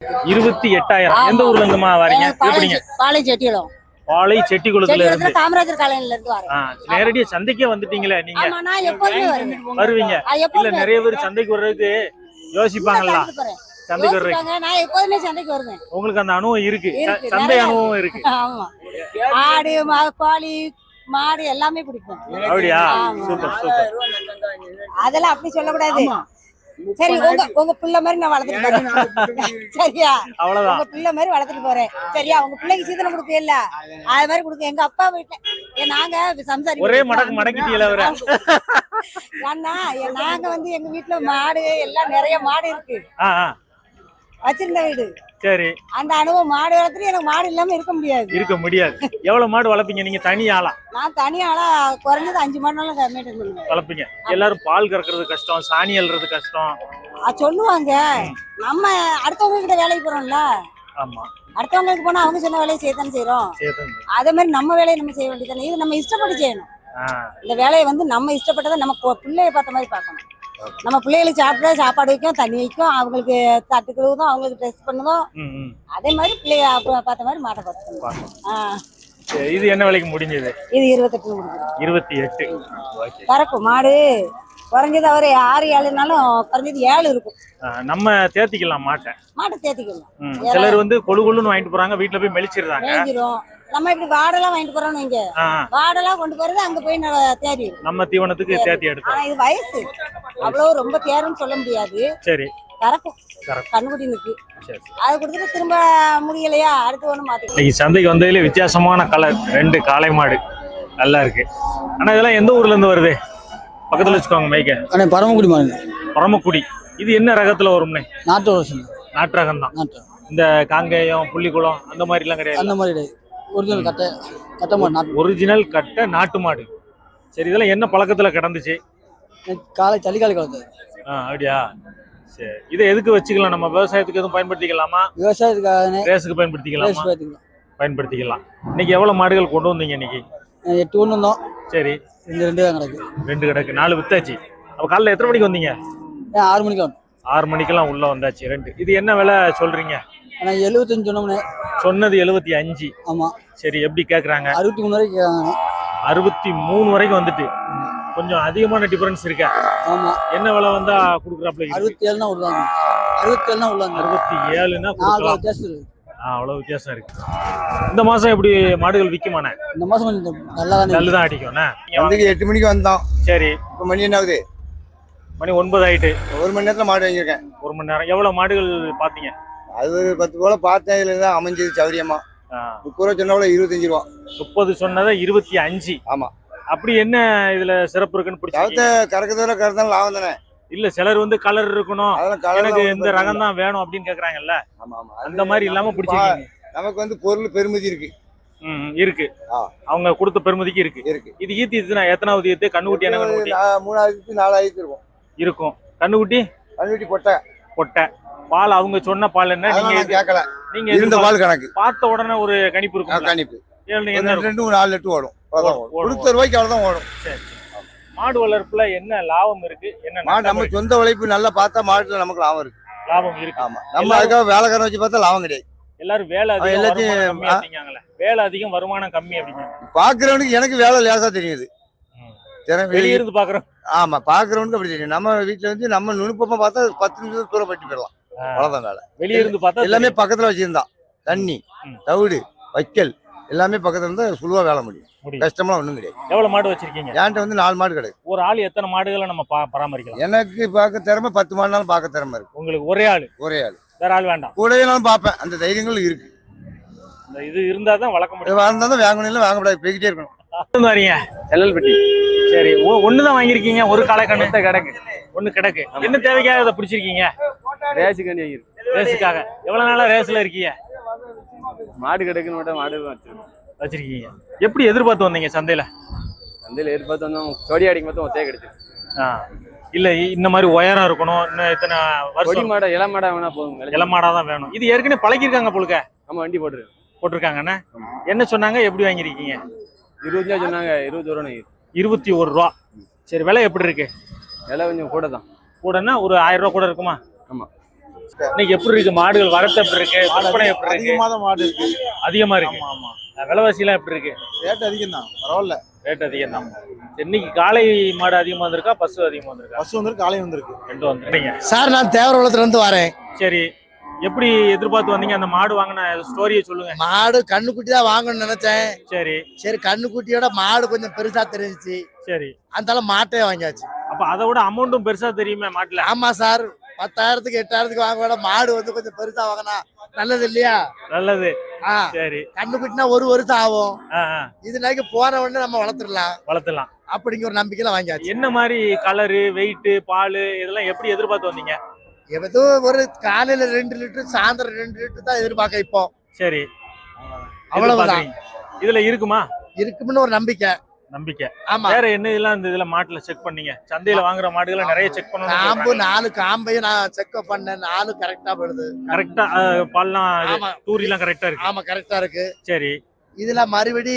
28,000. எந்த ஊர்ல இருந்துமா வரீங்க? எப்படிங்க? பாளை செட்டிகுளம். பாளை செட்டிகுளத்துல இருந்து. காமராஜர் காலனில இருந்து வரேன். நேரடியா சந்தைக்கே வந்துட்டீங்களே நீங்க? ஆமா, நான் எப்பவுமே வருவீங்க. இல்ல நிறைய பேர் சந்தைக்கு வர்றதுக்கு யோசிப்பாங்கல்ல. சந்தைக்கு வர்றீங்க. நான் எப்பவுமே சந்தைக்கு வருவேன். உங்களுக்கு அந்த அனுபவம் இருக்கு, சந்தை அனுபவம் இருக்கு. ஆமா, ஆடு கோழி மாடு எல்லாமே பிடிக்கும். அப்படியா? Super super. அதெல்லாம் அப்படி சொல்லக்கூடாது. சரி, உங்க பிள்ளை மாதிரி நான் வளர்த்துட்டு போறேன். சரியா? அவ்வளவுதான். உங்க பிள்ளை மாதிரி வளர்த்துட்டு போறேன். சரியா? உங்க பிள்ளைக்கு சீதனம் கொடுப்பீல்ல, அது மாதிரி கொடுங்க. எங்க அப்பா வீட்டுல நாங்க சம்சாரி ஒரே மடக்கிட்டீங்களா? நாங்க வந்து எங்க வீட்டுல மாடு எல்லாம் நிறைய மாடு இருக்கு, வச்சிருந்த வீடு. சரி. அந்த அனுபவம் மாடு வளர்த்துட்டு எனக்கு மாடு இல்லாம இருக்க முடியாது. எவ்வளவு மாடு வளர்ப்பீங்க நீங்க? தனி ஆளா? நான் தனி ஆளா குறைஞ்சது 5 மாடுனாலும் மெயின்டைன் பண்ணுவேன். வளர்ப்பீங்க. எல்லாரும் பால் கறக்கிறது கஷ்டம், சாணி அல்றது கஷ்டம் சொல்லுவாங்க. நம்ம அடுத்தவங்க கிட்ட வேலைக்கு போறோம்ல. ஆமா, அடுத்தவங்களுக்கு போனா அவங்க சொன்ன வேலையை செய்யத்தானே செய்யறோம். அதே மாதிரி நம்ம வேலையை நம்ம செய்ய வேண்டியதானே. இது நம்ம இஷ்டப்பட்டு செய்யணும். இந்த வேலையை வந்து நம்ம இஷ்டப்பட்டதை நம்ம பிள்ளைய பார்த்த மாதிரி பார்க்கணும். நம்ம பிள்ளைகளுக்கு சாப்பாடு வைக்கும், தண்ணி வைக்கும், அவங்களுக்கு தட்டு கழுவுதும், அவங்களுக்கு ட்ரெஸ் பண்ணுதும். அதே மாதிரி பிள்ளைய பார்த்த மாதிரி மாட்டை பார்த்துக்கணும். இது என்ன விலைக்கு முடிஞ்சது? இது 28 முடிஞ்சது. 28 கறக்கும் மாடு. குறைஞ்சது அவர் 6-7 குறைஞ்சது 7 இருக்கும். நம்ம தேத்திக்கலாம் மாட்டை தேத்திக்கலாம். சிலர் வந்து கொழுன்னு வாங்கிட்டு போறாங்க, வீட்டுல போய் மெலிச்சிடுறாங்க. நம்ம இப்படி வாடெல்லாம் வாங்கிட்டு போறோம்னு வைங்க, வாடெல்லாம் கொண்டு போறது அங்க போய் தேடி நம்ம தீவனத்துக்கு தேத்தி எடுத்து. இது வயசு அவ்வளவு ரொம்ப தேருன்னு சொல்ல முடியாது. சரி, கறக்கும். கண்ணுக்குட்டி நிற்கு, அதை கொடுத்துட்டு திரும்ப முடியலையா அடுத்து ஒண்ணு மாத்தி. சந்தைக்கு வந்ததுல வித்தியாசமான கலர் 2 காளை மாடு நல்லா இருக்கு. ஆனா இதெல்லாம் எந்த ஊர்ல இருந்து வருது? பக்கத்துல வச்சுக்கோங்க மைக்க. பரமக்குடி மாடு. பரமக்குடி. இது என்ன ரகத்துல வரும்னே? நாட்டு ரகம் தான். இந்த காங்கேயம் புள்ளிக்குளம் அந்த மாதிரி எல்லாம் கிடையாது. அந்த மாதிரி ஒரிஜினல் கட்டை நாட்டு மாடு. சரி, இதெல்லாம் என்ன பழக்கத்துல கிடந்துச்சு? சளிக்கால கலந்தது. அப்படியா? சரி, இதை எதுக்கு வச்சுக்கலாம்? நம்ம விவசாயத்துக்கு எதுவும் பயன்படுத்திக்கலாமா? விவசாயத்துக்காக ரேஸுக்கு பயன்படுத்திக்கலாம். இன்னைக்கு எவ்வளவு மாடுகள் கொண்டு வந்தீங்க? இன்னைக்கு 8 கொண்டு வந்தோம். சரி, 2 தான் கிடக்கு. 2 கிடக்கு. 4 வித்தாச்சு. அப்ப காலைல எத்தனை மணிக்கு வந்தீங்க? 6 மணிக்கு. 6 மணிக்கெல்லாம் உள்ள வந்தாச்சு. 2. இது என்ன விலை சொல்றீங்க? 75 சொன்னோம்னே. சொன்னது 75. ஆமா. சரி, எப்படி கேக்குறாங்க? 63 வரைக்கும் கேக்குறாங்க. 63 வரைக்கும் வந்துட்டு கொஞ்சம் அதிகமான டிஃபரன்ஸ் இருக்கா? ஆமா. என்ன விலை வந்தா குடுக்குறாப்ல? 67 தான் உள்ளாங்க. 67 தான் உள்ளாங்க. 67னா குடுக்கலாம். அவ்வளவு வித்தியாசம் இருக்கு. இந்த மாசம் எப்படி மாடுகள் விக்குமானே? இந்த மாசம் கொஞ்சம் நல்லதான் அடிக்கும்ண்ணே. 8 மணிக்கு வந்தோம். சரி, இப்போ மணி என்ன ஆகுது? மணி 9 ஆயிட்டு. 1 மணி நேரத்துல மாடு வாங்கியிருக்கேன். 1 மணி நேரம். எவ்வளவு மாடுகள் பாத்தீங்க? அது ஒரு 10 போல பார்த்தேன். இதுல தான் அமைஞ்சது சௌரியமா. 30 ரூபா சொன்னவள 25 ரூபா. 30 சொன்னதை 25. ஆமா. அப்படி என்ன இதுல சிறப்பு இருக்குன்னு பிடிச்ச? கறக்கிறதுல கறந்தாலும் லாபம் தானே. இல்ல, சிலர் வந்து கலர் இருக்கணும், எனக்கு இந்த ரகம் தான் வேணும் அப்படின்னு கேக்குறாங்கல்ல. அந்த மாதிரி இல்லாம பிடிச்சிருக்கீங்க. நமக்கு வந்து பொருள் பெருமதி இருக்கு. இருக்கு. அவங்க கொடுத்த பெருமதிக்கு இருக்கு. இது ஈத்தி எத்தனாவது ஈத்து? கண்ணுக்குட்டி என்ன கண்ணுக்குட்டி? 3000 4000 இருக்கும். கண்ணுக்குட்டி பொட்டை. பால் அவங்க சொன்ன பால் என்ன? நீங்க கேட்கல. நீங்க இருந்த பால் கணக்கு பார்த்த உடனே ஒரு கணிப்பு இருக்கும். கணிப்பு 2-4 லிட்டர் ஓடும். கொடுத்த ரூபாய்க்கு அவ்வளவுதான் ஓடும். சரி. மாடு வளர்ப்புல என்ன லாபம் இருக்கு? என்ன நம்ம சொந்த உழைப்பு நல்லா பார்த்தா மாட்டுல நமக்கு லாபம் இருக்கு. ஆமா. நம்ம அதுக்காக வேலைக்காரன் வச்சு பார்த்தா லாபம் கிடையாது. எல்லாரும் வேலை அதிகம், எல்லாத்தையும் வேலை அதிகம், வருமானம் கம்மி அப்படிங்க. பாக்குறவனுக்கு எனக்கு வேலை லேசா தெரியுது. வெளியே இருந்து பாக்குறோம். ஆமா, பாக்குறவனுக்கு அப்படி தெரியும். நம்ம வீட்டுல வந்து நம்ம நுணுப்பமா பார்த்தா 10 நிமிஷம் தூரம் பட்டி போயிடலாம். அவ்வளவுதான் வேலை. வெளியே இருந்து பார்த்தா எல்லாமே பக்கத்துல வச்சிருந்தா தண்ணி, தவிடு, வைக்கல் எல்லாமே பக்கத்துல இருந்தா சுழுவா வேலை முடியும். கஷ்டமா ஒண்ணும் கிடையாது. எவ்வளவு மாடு வச்சிருக்கீங்க? என்கிட்ட வந்து 4 மாடு கிடையாது. ஒரு ஆள் எத்தனை மாடுகளை நம்ம பராமரிக்கலாம்? எனக்கு பார்க்க திறமை 10 மாடுனாலும் பார்க்க திறமை இருக்கு. உங்களுக்கு ஒரே ஆள்? வேற ஆள் வேண்டாம். கூடவேனாலும் பார்ப்பேன். அந்த தைரியங்கள் இருக்கு. இது இருந்தாதான் வளர்க்க முடியும். வாழ்ந்தாதான் வாங்கணும், வாங்கக்கூடாது, போய்கிட்டே இருக்கணும். எல்எல்பட்டி. சரி, ஒண்ணுதான் வாங்கிருக்கீங்க? ஒரு காளைக்கண்ணு கிடக்கு. ஒண்ணு கிடக்கு. என்ன தேவைக்காக அதை பிடிச்சிருக்கீங்க? ரேஸுக்காக. எவ்வளவு நாளா ரேஸ்ல இருக்கீங்க? மாடு கிடக்குன்னு மாடு வச்சிருக்கீங்க. எப்படி எதிர்பார்த்து வந்தீங்க சந்தையில? எதிர்பார்த்து வந்தோம். ஜோடி அடிக்கும் போது ஒத்தையா கிடைச்சு. இல்ல, இந்த மாதிரி உயரம் இருக்கணும், இன்னும் இத்தனை வருஷம் மாடா இள மாடா வேணா போதும். இள மாடா தான் வேணும். இது ஏற்கனவே பழகிருக்காங்க போலுக்க? ஆமா, வண்டி போட்டிருக்காங்கண்ணா. என்ன சொன்னாங்க? எப்படி வாங்கிருக்கீங்க? 25 சொன்னாங்க. 21 ரூபா. 21 ரூபா. சரி, விலை எப்படி இருக்கு? விலை கொஞ்சம் கூட தான். கூடன்னா ஒரு 1000 ரூபா கூட இருக்குமா? ஆமா. இன்னைக்கு எப்படி இருக்கு மாடுகள் வரத்து எப்படி இருக்கு விற்பனை எப்படி இருக்கு அதிகமாக தான் மாடு இருக்கு. அதிகமா இருக்கு ஆமா. விலைவாசி எல்லாம் எப்படி இருக்கு ரேட் அதிகம் தான், பரவாயில்ல. ரேட் அதிகம் தான் இன்னைக்கு காளை மாடு அதிகமா வந்திருக்கா பசு அதிகமா வந்திருக்கா பஸ் வந்திருக்கு, காலையும் வந்திருக்கு. ரெண்டு வந்துருக்கீங்க சார் நான் தேவரகுளத்துல இருந்து வரேன். சரி எப்படி எதிர்பார்த்து வந்தீங்க அந்த மாடு வாங்கின ஸ்டோரியை சொல்லுங்க மாடு கண்ணுக்குட்டி தான் வாங்கணும்னு நினைச்சேன். சரி சரி கண்ணுக்குட்டியோட மாடு கொஞ்சம் பெருசா தெரிஞ்சுச்சு, சரி அதனால மாட்டே வாங்கியாச்சு. அப்ப அதை விட அமௌண்ட்டும் பெருசா தெரியுமே மாட்டுல ஆமா சார், 10,000க்கு 8,000க்கு வாங்க விட மாடு வந்து கொஞ்சம் பெருசா வாங்கினா நல்லது இல்லையா? நல்லது ஆ, சரி கண்ணுக்குட்டினா ஒரு வருஷம் ஆகும், ஆ, ஆ, இது நாளைக்கு போன உடனே நம்ம வளர்த்துடலாம் வளர்த்துலாம் அப்படிங்கிற ஒரு நம்பிக்கையில வாங்கியாச்சு. என்ன மாதிரி கலரு வெயிட் பால் இதெல்லாம் எப்படி எதிர்பார்த்து வந்தீங்க ஏதோ ஒரு காலையில 2 லிட்டர் சாயந்தரம் 2 லிட்டர் தான் எதிர்பார்க்க இப்போ. சரி அவ்வளவுதான். எதிர்பார்க்கறீங்க. இதுல இருக்குமா இருக்கும்னு ஒரு நம்பிக்கை. நம்பிக்கை ஆமா, வேற என்ன இதெல்லாம் இந்த இதுல மாட்டுல செக் பண்ணீங்க சந்தையில வாங்குற மாடுகளை நிறைய செக் காம்பு பண்ணணும் 4 காம்பையும் நான் செக்அப் பண்ணேன், 4 கரெக்டா போடுது. கரெக்டா பால்லாம் ஆமா. தூரிலாம் கரெக்டா இருக்கு ஆமா கரெக்டா இருக்கு. சரி இதுல மறுபடி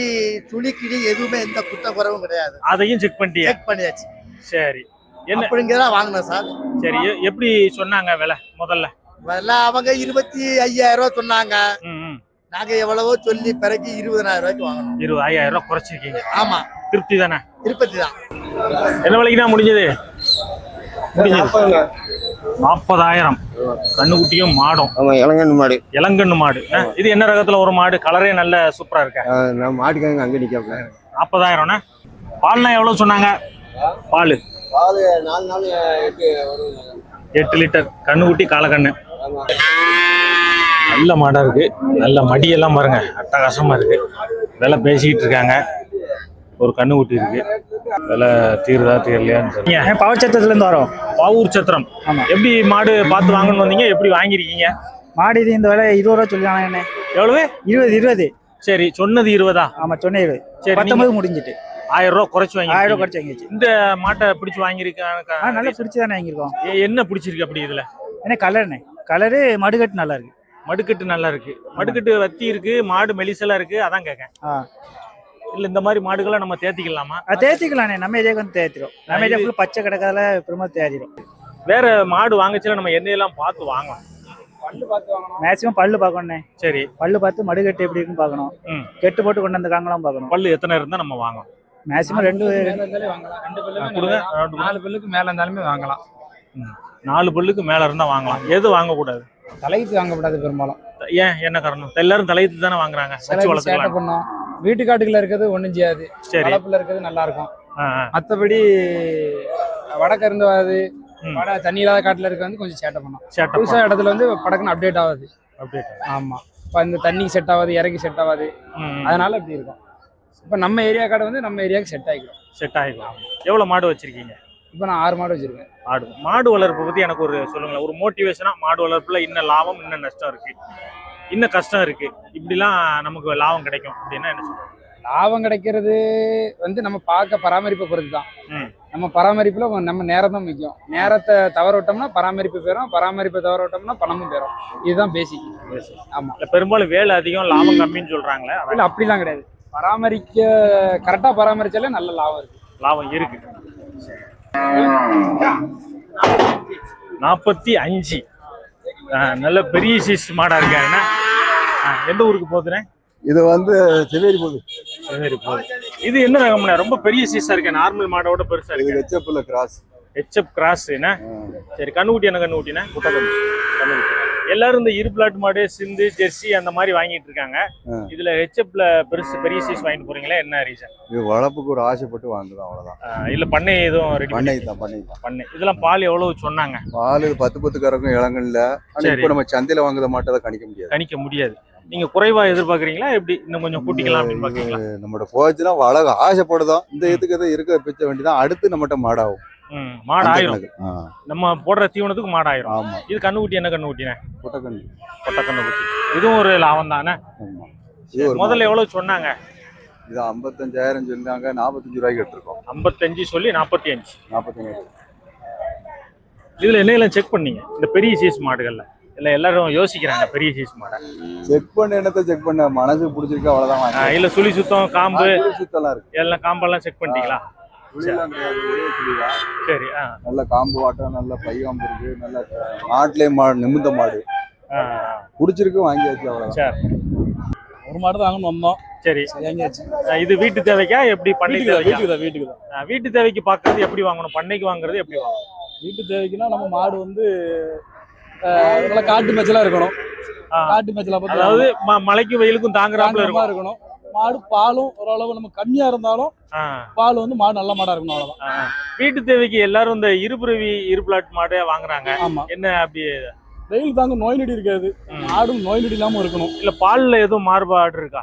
துளிக்கிடி எதுவுமே எந்த குத்த குறவும் கிடையாது, அதையும் செக் பண்ணிட்டியா செக் பண்ணியாச்சு. சரி என்ன அப்படிங்கிறதா வாங்கினேன் சார். சரி எப்படி சொன்னாங்க விலை முதல்ல எல்லாம் அவங்க 25,000 ரூபாய் சொன்னாங்க, ம், ம். நாங்க எவ்வளவோ சொல்லி பிறகு 20,000 ரூபாய்க்கு வாங்கணும். 20,000 ரூபாய் குறைச்சிருக்கீங்க ஆமா, திருப்தி தானே திருப்பதி தான். என்ன விலைக்குதான் முடிஞ்சது 40,000 கண்ணுக்குட்டியும் மாடும் ஆமா, இளங்கன்னு மாடு. இளங்கண்ணு மாடு இது என்ன ரகத்துல ஒரு மாடு கலரே நல்ல சூப்பரா இருக்கா நான் மாட்டுக்காங்க அங்கே நிற்க 40,000 பால்லாம் எவ்வளவு சொன்னாங்க பால் 4 நாள் 8 லிட்டர் கண்ணுக்குட்டி காலக்கண்ணு நல்ல மாடா இருக்கு நல்ல மடியெல்லாம் பாருங்க அட்டகாசமா இருக்கு விலை பேசிக்கிட்டு இருக்காங்க ஒரு கண்ணுக்குட்டி இருக்கு விலை தீருதா தீரலையான்னு தெரியல. பவர் சத்திரத்துல இருந்து வரோம். பாவூர் சத்திரம் எப்படி மாடு பார்த்து வாங்கணும் வந்தீங்க எப்படி வாங்கிருக்கீங்க மாடு இது இந்த விலை 20 ரூபா சொல்லிருக்காங்க. எவ்வளவு 20. சரி சொன்னது 20 ஆமா சொன்னேன் 20. சரி 19 முடிஞ்சிட்டு 1000 ரூபாய் குறைச்சு 1000 ரூபா வாங்கி குறைச்சு வாங்கிச்சு. இந்த மாட்டை பிடிச்சு வாங்கியிருக்காங்க நல்லா பிடிச்சி தானே வாங்கியிருக்கோம். என்ன பிடிச்சிருக்கு அப்படி இதுல ஏன்னா கலரு மடுகட்டு நல்லா இருக்கு. மடுக்கட்டு நல்லா இருக்கு மடுக்கட்டு வத்தி இருக்கு மாடு மெலிசலா இருக்கு அதான் கேட்கேன் இல்ல இந்த மாதிரி மாடுகளை நம்ம தேத்திக்கலாமா தேத்திக்கலானே, நம்ம ஏரியாவுக்கு வந்து தேத்திரும். நம்ம ஏரியா ஃபுல்லா பச்சை கிடக்காத பெருமா தேத்திரும். வேற மாடு வாங்கச்சுல நம்ம எண்ணெயெல்லாம் பார்த்து வாங்கணும் மேக்சிமம் பல்லு பார்க்கணுண்ணே. சரி பல்லு பார்த்து மடுகட்டு எப்படி இருக்குன்னு பார்க்கணும். ம். கெட்டு போட்டு கொண்டு வந்திருக்காங்களாம் பார்க்கணும். பல்லு எத்தனை இருந்தா நம்ம வாங்கணும் மேக்சிமம் 2 கொடுங்க 4 பல்லுக்கு மேல இருந்தாலுமே வாங்கலாம். 4 பல்லுக்கு மேல இருந்தா வாங்கலாம் எது வாங்கக்கூடாது தலையீத்து வாங்கக்கூடாது பெரும்பாலும். ஏன் என்ன காரணம் எல்லாரும் தலையத்து தானே வாங்குறாங்க வச்சு சேட்டை வளர்த்துக்கலாம் பண்ணோம். வீட்டு காட்டுக்குள்ள இருக்கிறது ஒண்ணும் செய்யாது, சரி வளப்புல இருக்கிறது நல்லா இருக்கும். ஆ, ஆ. மத்தபடி வடக்க இருந்து வராது, ம். வட தண்ணி இல்லாத காட்டுல இருக்க வந்து கொஞ்சம் சேட்டை பண்ணும். சேட்டை புதுசா இடத்துல வந்து படக்குன்னு அப்டேட் ஆகாது. அப்படியே ஆமா, இப்ப இந்த தண்ணிக்கு செட் ஆகாது, இறக்கி செட் ஆகாது, அதனால இப்படி இருக்கும். இப்ப நம்ம ஏரியா காடை வந்து நம்ம ஏரியாவுக்கு செட் ஆகிடும். செட் ஆகிக்கலாம் எவ்வளவு மாடு வச்சிருக்கீங்க இப்ப நான் 6 மாடு வச்சிருக்கேன். மாடு வளர்ப்பு பத்தி எனக்கு ஒரு சொல்லுங்களேன் ஒரு மோட்டிவேஷனா மாடு வளர்ப்புல இன்னும் லாபம் இன்னும் நஷ்டம் இருக்கு இன்னும் கஷ்டம் இருக்கு இப்படிலாம் நமக்கு லாபம் கிடைக்கும் அப்படின்னா என்ன சொல்லுங்க லாபம் கிடைக்கிறது வந்து நம்ம பார்க்க பராமரிப்பை பொறுத்து தான். ம். நம்ம பராமரிப்புல நம்ம நேரம் தான் முக்கியம். நேரத்தை தவற விட்டோம்னா பராமரிப்பு போயிடும், பராமரிப்பை தவற விட்டோம்னா பணமும் போயிடும். இதுதான் பேசிக். ஆமா, இல்ல பெரும்பாலும் வேலை அதிகம் லாபம் கம்மின்னு சொல்றாங்களே இல்ல அப்படிலாம் கிடையாது. கரெக்டா பராமரிச்சாலே நல்ல லாபம் இருக்கு. லாபம் இருக்கு 45 நல்ல பெரிய சைஸ் மாடா இருக்காருண்ணா எந்த ஊருக்கு போகுதுண்ணே இது வந்து செவேரி போகுது. சரி போகுது இது என்ன ரகம்ண்ணே ரொம்ப பெரிய சைஸா இருக்கு நார்மல் மாடோட பெருசா இது இருக்கு ஹெச்எப்ல கிராஸ். ஹெச்எப் கிராஸ் என்ன சரி கண்ணுக்குட்டி என்ன கண்ணுக்குட்டினா கண்ணுக்குட்டி எல்லாரும் இந்த இருபிளாட் மாடு சிந்து ஜெர்சி அந்த மாதிரி வாங்கிட்டு இருக்காங்க இதுல ஹெச்எப்ல பெரிய சைஸ் வாங்கிட்டு போறீங்களா என்ன ரீசன் இது வளர்ப்புக்கு ஒரு ஆசைப்பட்டு வாங்குதான், அவ்வளவுதான். இல்ல பண்ணை எதுவும் ரெடி பண்ணை தான். பண்ணை இதெல்லாம் பால் எவ்வளவு சொன்னாங்க பால் 10 கறக்கும் இளங்கல்ல. ஆனா சரி. இப்ப நம்ம சந்தையில வாங்குற மாட்டை தான் கணிக்க முடியாது. கணிக்க முடியாது நீங்க குறைவா எதிர்பார்க்கறீங்களா எப்படி இன்னும் கொஞ்சம் கூட்டிக்கலாம் அப்படின்னு பாக்கீங்களா நம்மளோட போச்சுன்னா வளக ஆசைப்படுதோம் இந்த இதுக்கு இருக்க பிச்ச வேண்டிதான் அடுத்து நம்மகிட்ட மாடாகும். மாடு ஆயிரும் ஆ, நம்ம போடுற தீவனத்துக்கு மாடு ஆயிரும் ஆமா. இது கண்ணுக்குட்டி என்ன கண்ணுக்குட்டினே புட்டக்கண்ணு. கொட்டை கண்ணுக்குட்டி இதுவும் ஒரு லாபம் தானே ஆமா. இது ஒரு முதல்ல எவ்வளவு சொன்னாங்க இது 55,000 சொன்னாங்க, 45 ரூபாய்க்கு எடுத்திருக்கோம். 55 சொல்லி 45 45. இதுல என்னெல்லாம் செக் பண்ணீங்க இந்த பெரிய சைஸ் மாடுகள்ல இல்ல எல்லாரும் யோசிக்கிறாங்க பெரிய சைஸ் மாடை செக் பண்ண என்னத்தை செக் பண்ண மனசுக்கு பிடிச்சிருக்கா அவ்வளவுதான் வாங்கி. இல்ல சுழி சுத்தம் காம்பு சுத்தலாம் இருக்கு. எல்லாம் காம்பெல்லாம் செக் பண்ணிட்டீங்களா புள்ளிலாம் கிடையாது, ஒரே புள்ளிதான். சரி. நல்ல காம்பு வாட்டம், நல்ல பை காம்பு இருக்கு, நல்ல நாட்டிலே மாடு, நிமிந்த மாடு பிடிச்சிருக்கு, வாங்கியாச்சு, அவ்வளவுதான். சரி. ஒரு மாடு தான் வாங்கணும் வந்தோம். சரி. வாங்கியாச்சு. இது வீட்டு தேவைக்கா எப்படி பண்ணை தேவைக்கா? வீட்டுக்கு தான். வீட்டு தேவைக்கு பாக்குறது எப்படி வாங்கணும், பண்ணைக்கு வாங்குறது எப்படி வாங்கணும்? வீட்டு தேவைக்குன்னா நம்ம மாடு வந்து நல்லா காட்டு மேய்ச்சலா இருக்கணும். காட்டு மேய்ச்சலா பார்த்து அதாவது மழைக்கும் வெயிலுக்கும் தாங்குறாப்புல இருக்கணும். மாடு பாலும் ஓரளவு நம்ம கம்மியா இருந்தாலும் பால் வந்து மாடு நல்ல மாடா இருக்கணும், அவ்வளவுதான். வீட்டு தேவைக்கு எல்லாரும் இந்த இருபிளாட் மாடே வாங்குறாங்க. ஆமா. என்ன அப்படி வெயில் தாங்க, நோய் நொடி இருக்காது, மாடும் நோய் நொடி இல்லாம இருக்கணும். இல்ல பால்ல எதுவும் மாறுபாடு இருக்கா?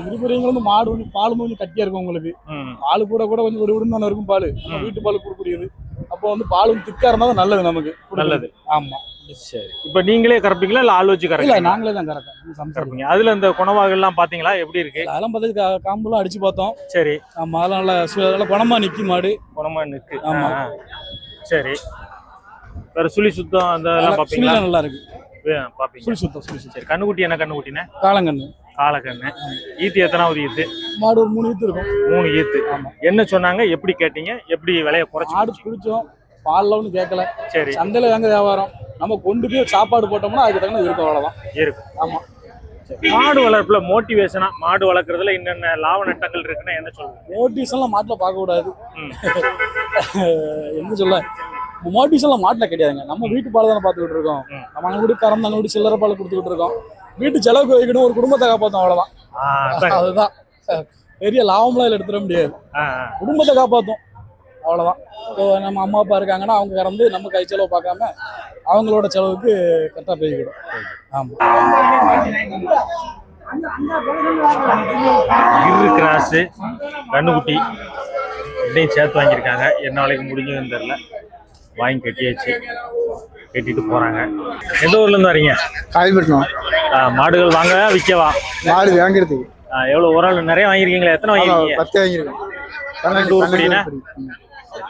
இருபுறையும் வந்து மாடு வந்து பால் கொஞ்சம் கட்டியா இருக்கும் உங்களுக்கு. பால் கூட கொஞ்சம் ஒரு விடும் தானே இருக்கும் பால், வீட்டு பால் கொடுக்கூடியது. அப்போ வந்து பால் வந்து திக்கா இருந்தா நல்லது நமக்கு, நல்லது. ஆமா. சரி. இப்ப நீங்களே கறப்பீங்களா இல்ல ஆள் வச்சு கறப்பீங்களா? நாங்களே தான் கறப்போம். அதுல இந்த குணவாக எல்லாம் பாத்தீங்களா எப்படி இருக்கு? அதெல்லாம் பார்த்து காம்பெல்லாம் அடிச்சு பார்த்தோம். சரி. ஆமா, அதெல்லாம் நல்லா குணமா நிக்கு மாடு, குணமா நிக்கு. ஆமா. சரி. வேற சுழி சுத்தம் அதெல்லாம் பாப்பீங்களா? நல்லா இருக்கு, பாப்பீங்க. சுழி சுத்தம். சரி. கண்ணுக்குட்டி என்ன கண்ணுக்குட்டினே? காலங்கண்ணு. காலக்கண்ணு. ஈத்து எத்தனாவது ஈத்து? மாடு ஒரு 3 ஈத்து இருக்கும். 3 ஈத்து. என்ன சொன்னாங்க, எப்படி கேட்டீங்க, எப்படி விலையை குறைச்சு? மாடு பிடிச்சோம், பால்ல ஒன்றும் கேட்கல. சரி. சந்தையில வாங்க வியாபாரம், நம்ம கொண்டு போய் சாப்பாடு போட்டோம்னா அதுக்கு தகுந்த இருக்கும், அவ்வளவுதான் இருக்கும். ஆமா. மாடு வளர்ப்புல மோட்டிவேஷனா, மாடு வளர்க்கறதுல என்னென்ன லாப நட்டங்கள் இருக்குன்னு என்ன சொல்லுங்க? மோட்டிவேஷன்லாம் மாட்டுல பார்க்க கூடாது. என்ன சொல்ல, மோட்டிவேஷன்லாம் மாட்டுல கிடையாதுங்க. நம்ம வீட்டு பால் தானே பார்த்துக்கிட்டு இருக்கோம். நம்ம அங்க கூட கறந்து அங்க கூட சில்லறை பால் கொடுத்துக்கிட்டு இருக்கோம். வீட்டு செலவுக்கு வைக்கணும், ஒரு குடும்பத்தை காப்பாற்றும், அவ்வளவுதான். அதுதான் பெரிய லாபம்லாம் இதுல எடுத்துட முடியாது. குடும்பத்தை காப்பாற்றும், அவ்வளவுதான். இப்போ நம்ம அம்மா அப்பா இருக்காங்கன்னா அவங்க கறந்து நம்ம கை செலவு பார்க்காம அவங்களோட செலவுக்கு கரெக்டாக போய்கிடும். ஆமா. கிராஸ் கண்ணுக்குட்டி இதையும் சேர்த்து வாங்கியிருக்காங்க. என்ன விலைக்கு முடிஞ்சதுன்னு தெரியல, வாங்கி கட்டியாச்சு, கட்டிட்டு போறாங்க. எந்த ஊர்ல இருந்து வரீங்க? காயல்பட்டினம். மாடுகள் வாங்க விற்கவா? மாடு வாங்கிறதுக்கு. எவ்வளவு ஒரு ஆள் நிறைய வாங்கிருக்கீங்களா? எத்தனை வாங்கிருக்கீங்க? 10 வாங்கிருக்கேன். 12 உருப்படினா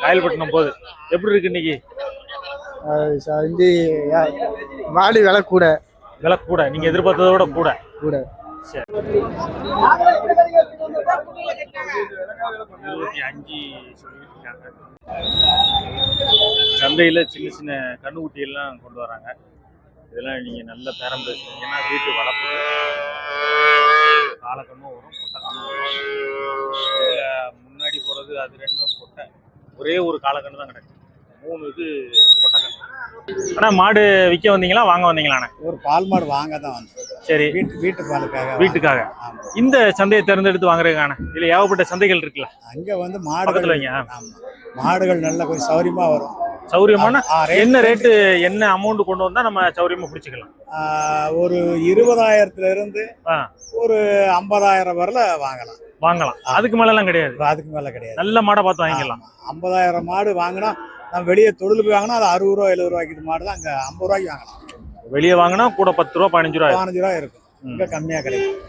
காயல்பட்டினம் போகுது. எப்படி இருக்கு இன்னைக்கு? மாடு விலை கூட. விலை கூட, நீங்க எதிர்பார்த்ததை விட கூட. சரி. 25 சொல்லியிருக்காங்க. சந்தையில சின்ன சின்ன கண்ணுக்குட்டி எல்லாம் கொண்டு வராங்க. இதெல்லாம் நீங்க நல்ல பேரம் பேசுனீங்கன்னா வீட்டு வளர்ப்பு. காலக்கண்ணும் வரும், கொட்டை கண்ணும் வரும். முன்னாடி போறது அது ரெண்டும் கொட்டை. ஒரே ஒரு காலக்கண்ணு தான் கிடக்கு, 3 இது கொட்டை கண்ணு. ஆனா மாடு விற்க வந்தீங்களா வாங்க வந்தீங்களாண்ணே? ஒரு பால் மாடு வாங்க தான் வந்தோம். சரி. வீட்டு பாலுக்காக. வீட்டுக்காக. இந்த சந்தையை தேர்ந்தெடுத்து வாங்குறதுக்கான இதுல ஏகப்பட்ட சந்தைகள் இருக்குல்ல, அங்க வந்து பக்கத்துல வைங்க. மாடுகள் நல்ல கொஞ்சம் சௌரியமா வரும். சௌரியமான என்ன ரேட்டு, என்ன அமௌண்ட் கொண்டு வந்தா நம்ம சௌரியமா பிடிச்சிக்கலாம்? ஒரு 20,000 இருந்து ஒரு 50,000 வரல வாங்கலாம். அதுக்கு மேல எல்லாம் கிடையாது. அதுக்கு மேல கிடையாது. நல்ல மாடை பார்த்து வாங்கிக்கலாம். 50,000 மாடு வாங்கினா நம்ம வெளியே தொழில் போய் வாங்கினா அது 60 ரூபா 70 ரூபாய்க்கு மாடு தான் அங்க 50 ரூபாய்க்கு வாங்கலாம். வெளியே வாங்கினா கூட 10 ரூபா 15 ரூபா 15 ரூபா இருக்கும். இங்க கம்மியா கிடைக்கும்.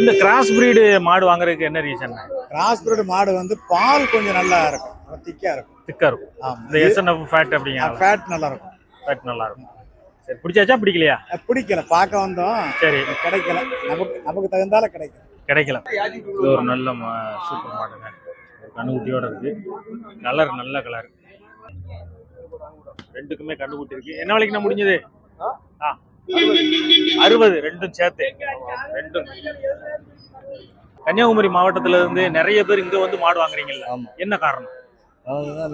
இந்த கிராஸ் பிரீடு மாடு வாங்குறதுக்கு என்ன ரீசன்? கிராஸ் பிரீடு மாடு வந்து பால் கொஞ்சம் நல்லா இருக்கும், திக்கா இருக்கும். இந்த எஸ்என்எஃப் ஃபேட் அப்படிங்க, ஃபேட் நல்லா இருக்கும். ஃபேட் நல்லா இருக்கும். சரி. பிடிச்சாச்சா பிடிக்கலையா? பிடிக்கல, பார்க்க வந்தோம். சரி. கிடைக்கல, நமக்கு தகுந்தால கிடைக்கல. இது ஒரு நல்ல சூப்பர் மாடுங்க. ஒரு கண்ணுக்குட்டியோட இருக்கு. கலர் நல்ல கலர். ரெண்டுக்குமே கண்ணுக்குட்டி இருக்கு. என்ன விலைக்கு நான் முடிஞ்சது? 60. ரெண்டும் சேர்த்து. ரெண்டும். கன்னியாகுமரி மாவட்டத்துல இருந்து நிறைய பேர் இங்க வந்து மாடு வாங்குறீங்கல்ல, என்ன காரணம்?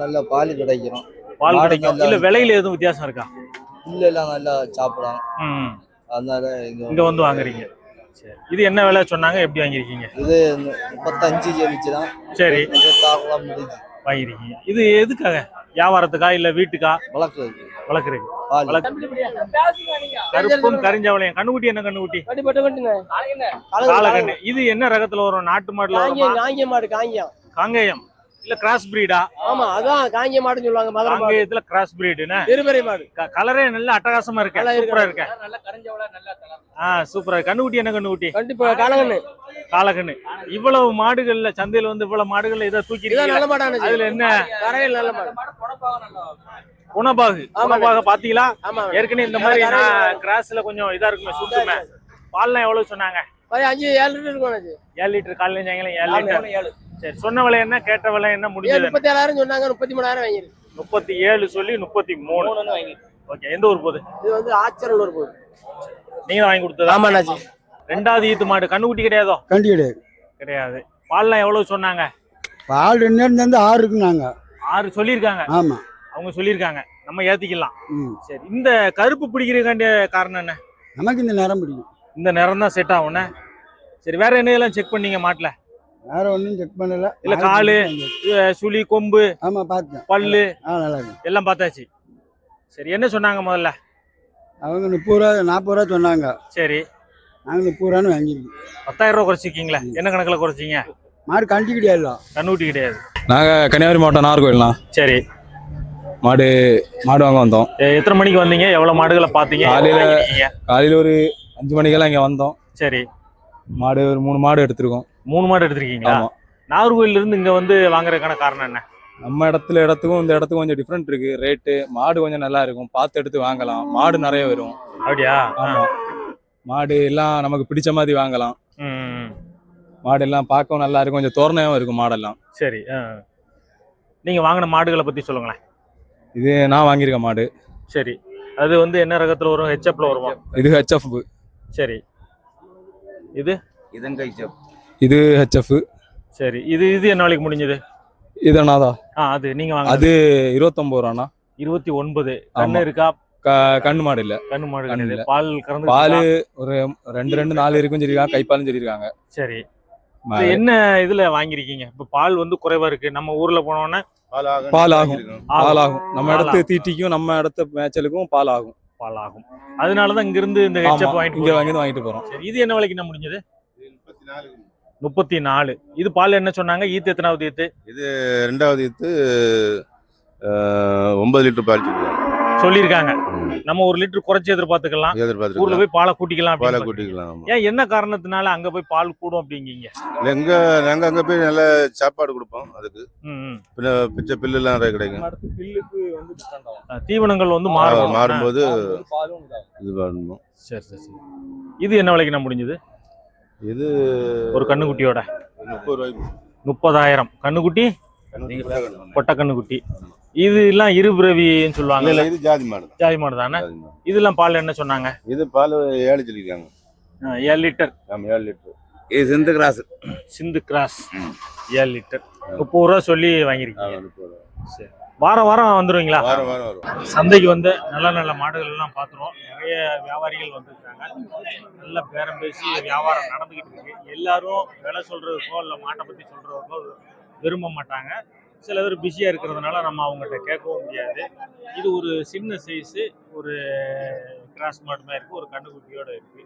நல்ல பால் கிடைக்கும். பால் கிடைக்கும். இல்ல விலையில எதுவும் வித்தியாசம் இருக்கா? இல்ல, நல்லா சாப்பிடலாம், அதனால இங்க வந்து வாங்குறீங்க. சரி. இது என்ன விலை சொன்னாங்க, எப்படி வாங்கிருக்கீங்க? இது 35 ஜெயிச்சுதான். சரி. வாங்கிருக்கீங்க. இது எதுக்காக? வியாபாரத்துக்கா இல்ல வீட்டுக்கா? வளர்க்குறீங்க. கருப்பும் கரிஞ்சவளையும். கண்ணுக்குட்டி என்ன கண்ணுக்குட்டி? காலக்கண்ணு. இது என்ன ரகத்துல வரும்? நாட்டு மாடுல வருமா? காங்கேயம் இல்ல கிராஸ் பிரீடா? ஆமா, அதான் காங்கேயம் மாடுன்னு சொல்லுவாங்க. மதுரை காங்கேயத்துல கிராஸ் பிரீடுனா பெருபெரிய மாடு. கலரே நல்ல அட்டகாசமா இருக்கு, சூப்பரா இருக்கு. சூப்பரா. கண்ணுக்குட்டி என்ன கண்ணுக்குட்டி? கண்டிப்பா காலக்கண்ணு. காலக்கண்ணு. இவ்வளவு மாடுகள்ல சந்தையில வந்து இவ்வளவு மாடுகள்ல இதை தூக்கி அதுல என்ன? நல்ல மாடு. குணபாகு பாத்தீங்களா? ஏற்கனவே இந்த மாதிரி கிராஸ்ல கொஞ்சம் இதா இருக்குமே, சுட்டுமே. பால்லாம் எவ்வளவு சொன்னாங்க? ஒரு 5-7 லிட்டர் இருக்கும் அண்ணாச்சி. 7 லிட்டர் காலையில சாயங்காலம் 7 லிட்டர். சரி, சொன்ன விலை என்ன, கேட்ட விலை என்ன, முடிஞ்சது 37,000 சொன்னாங்க, 33,000 வாங்கிருக்கு. 37 சொல்லி 33 வாங்கி. ஓகே. எந்த ஊர் போகுது? இது வந்து ஆச்சரலூர் போகுது. நீங்க தான் வாங்கி கொடுத்ததா? ஆமா அண்ணாச்சி. ரெண்டாவது ஈத்து மாடு, கண்ணுக்குட்டி கிடையாதோ? கண்டி கிடையாது. கிடையாது. பால்லாம் எவ்வளவு சொன்னாங்க? பால் 2 6 இருக்குனாங்க. 6 சொல்லியிருக்காங்க. ஆமா, அவங்க சொல்லியிருக்காங்க, நம்ம ஏத்திக்கலாம். ம். சரி, இந்த கருப்பு பிடிக்கிறதுக்காண்டிய காரணம் என்ன? நமக்கு இந்த நேரம் பிடிக்கும். இந்த நிறம் தான் செட் ஆகும்ண்ணே. சரி, வேற என்ன எல்லாம் செக் பண்ணீங்க மாட்டுல? வேற ஒன்றும் செக் பண்ணல. இல்ல காலு, சுழி, கொம்பு, ஆமா பார்த்தேன். பல்லு நல்லா இருக்கு. எல்லாம் பார்த்தாச்சு. சரி, என்ன சொன்னாங்க முதல்ல? அவங்க 30 ரூபா 40 ரூபா சொன்னாங்க. சரி, நாங்கள் 30 ரூபான்னு வாங்கிருக்கோம். 10,000 ரூபா குறைச்சிருக்கீங்களா? என்ன கணக்குல குறைச்சிங்க? மாடு கண்டி கிடையாது. கண்ணுக்குட்டி கிடையாது. நாங்கள் கன்னியாகுமரி மாவட்டம் நாகர்கோவில்ண்ணா. சரி, மாடு வாங்க வந்தோம். எத்தனை மணிக்கு வந்தீங்க? எவ்வளவு மாடுகளை பாத்தீங்க? காலையில் ஒரு 5 மணிக்கெல்லாம் இங்கே வந்தோம். சரி, மாடு ஒரு 3 மாடு எடுத்திருக்கோம். 3 மாடு எடுத்திருக்கீங்களா? நாகர்கோவில்ல இருந்து இங்க வந்து வாங்குறதுக்கான காரணம் என்ன? நம்ம இடத்துக்கும் இந்த இடத்துக்கும் கொஞ்சம் டிஃப்ரெண்ட் இருக்கு. ரேட்டு மாடு கொஞ்சம் நல்லா இருக்கும், பார்த்து எடுத்து வாங்கலாம். மாடு நிறைய வரும். அப்படியா? ஆமா, மாடு எல்லாம் நமக்கு பிடிச்ச மாதிரி வாங்கலாம். மாடு எல்லாம் பார்க்கவும் நல்லா இருக்கும், கொஞ்சம் தோரணையாவும் இருக்கும் மாடெல்லாம். சரி, நீங்க வாங்கின மாடுகளை பத்தி சொல்லுங்களேன். இது நான் வாங்கியிருக்க மாடு. சரி, அது வந்து என்ன ரகத்துல வரும்? ஹெச்எப்ல வருமா? இது ஹெச்எஃப். சரி, இது இது ஹெச்எஃப். சரி, இது என்ன நாளைக்கு முடிஞ்சது? இதனாதான் அது நீங்க வாங்க. அது 29 ரூபாண்ணா. 29. கண்ணு இருக்கா? கண்ணு மாடு இல்ல. கண்ணு மாடு கிடையாது. பால் கறந்து பால் ஒரு 2-4 இருக்குன்னு சொல்லியிருக்காங்க. கைப்பாலும் சொல்லியிருக்காங்க. சரி, என்ன இதுல வாங்கிருக்கீங்க? இப்ப பால் வந்து குறைவா இருக்கு. நம்ம ஊர்ல போனோம்னா பால் ஆகும். நம்ம இடத்து தீட்டிக்கும் நம்ம இடத்து மேய்ச்சலுக்கும் பால் ஆகும். அதனாலதான் இங்க இருந்து இந்த ஹெச்எப் வாங்கிட்டு போறோம். சரி, இது என்ன விலைக்கு என்ன முடிஞ்சது? 34. இது பால் என்ன சொன்னாங்க? ஈத்து எத்தனாவது ஈத்து? இது 2வது ஈத்து. 9 லிட்டர் பால் சொல்லியிருக்காங்க. நம்ம 1 லிட்டர் குறைச்சி எதிர்பார்த்துக்கலாம். ஊர்ல போய் பாலை கூட்டிக்கலாம். ஏன், என்ன காரணத்தினால அங்க போய் பால் கூடும் அப்படிங்கீங்க? நாங்க அங்க போய் நல்ல சாப்பாடு கொடுப்போம். அதுக்கு பிச்சை பில்லு எல்லாம் நிறைய கிடைக்கும். தீவனங்கள் வந்து மாறும்போது இது பண்ணணும். சரி சரி சரி. இது என்ன விலைக்கு நான் முடிஞ்சது? இது ஒரு கண்ணுக்குட்டியோட 30 ரூபாய்க்கு. 30,000 கண்ணுக்குட்டி, பொட்டை கண்ணுக்குட்டி. இது எல்லாம் இருபிறவின்னு சொல்லுவாங்க. இது ஜாதி மாடு. ஜாதி மாடு தானே? இதெல்லாம் பால் என்ன சொன்னாங்க? இது பால் 7 சொல்லிருக்காங்க. 7 லிட்டர். 7 லிட்டர். இது சிந்து கிராஸ். 7 லிட்டர் 30 ரூபா சொல்லி வாங்கிருக்கீங்க. சரி, வாரம் வந்துருவீங்களா? வாரம் வரும். சந்தைக்கு வந்து நல்ல மாடுகள் எல்லாம் பாத்துருவோம். நிறைய வியாபாரிகள் வந்துருக்காங்க. நல்ல பேரம் பேசி வியாபாரம் நடந்துகிட்டு இருக்கு. எல்லாரும் விலை சொல்றதுக்கோ இல்ல மாட்டை பத்தி சொல்றதுக்கோ விரும்ப மாட்டாங்க. சில பேர் பிஸியா இருக்கிறதுனால நம்ம அவங்ககிட்ட கேட்கவும் முடியாது. இது ஒரு சின்ன சைஸு, ஒரு கிராஸ் மாடு மாதிரி இருக்கு, ஒரு கண்ணுக்குட்டியோட இருக்கு.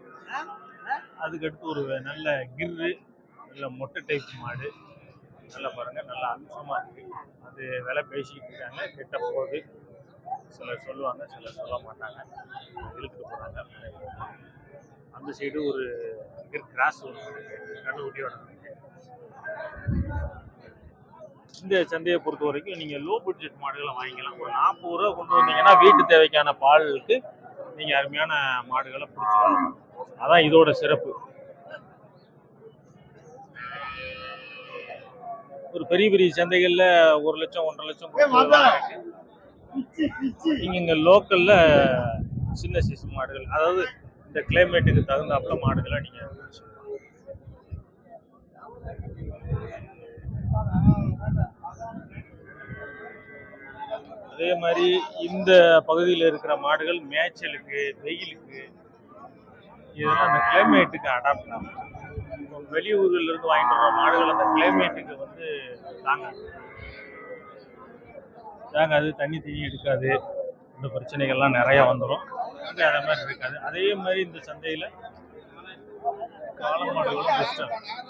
அதுக்கடுத்து ஒரு நல்ல கிர்ரு, நல்ல மொட்டை டைப் மாடு. நல்லா பாருங்க, நல்லா அம்சமா இருக்கு. அது விலை பேசிக்கிட்டு இருக்காங்க. கிட்ட போகுது. சிலர் சொல்லுவாங்க, சிலர் சொல்ல மாட்டாங்க. இழுத்துட்டு போறாங்க. அந்த சைடு ஒரு கிராஸ் கண்ணுக்குட்டியோட இருக்கு. இந்த சந்தையை பொறுத்த வரைக்கும் நீங்க லோ பட்ஜெட் மாடுகளை வாங்கிக்கலாம். ஒரு 40 ரூபா கொண்டு வந்தீங்கன்னா வீட்டு தேவைக்கான பாலுக்கு நீங்க அருமையான மாடுகளை பிடிச்சிக்கலாம். அதான் இதோட சிறப்பு. ஒரு பெரிய சந்தைகள்ல 1 லட்சம் 1.5 லட்சம் நீங்க இங்க லோக்கல்ல சின்ன சைஸ் மாடுகள், அதாவது இந்த கிளைமேட்டுக்கு தகுந்தாப்புல மாடுகளை நீங்க அதே மாதிரி இந்த பகுதியில் இருக்கிற மாடுகள் மேய்ச்சலுக்கு, வெயிலுக்கு, இதெல்லாம் அந்த கிளைமேட்டுக்கு அடாப்ட் ஆகும். வெளியூர்ல இருந்து வாங்கிட்டு வர மாடுகள் அந்த கிளைமேட்டுக்கு வந்து தாங்காது, தண்ணி எடுக்காது, இந்த பிரச்சனைகள்லாம் நிறைய வந்துடும். அதே மாதிரி இருக்காது. அதே மாதிரி இந்த சந்தையில காளை மாடுகளும் பெஸ்ட்டாக இருக்கும்.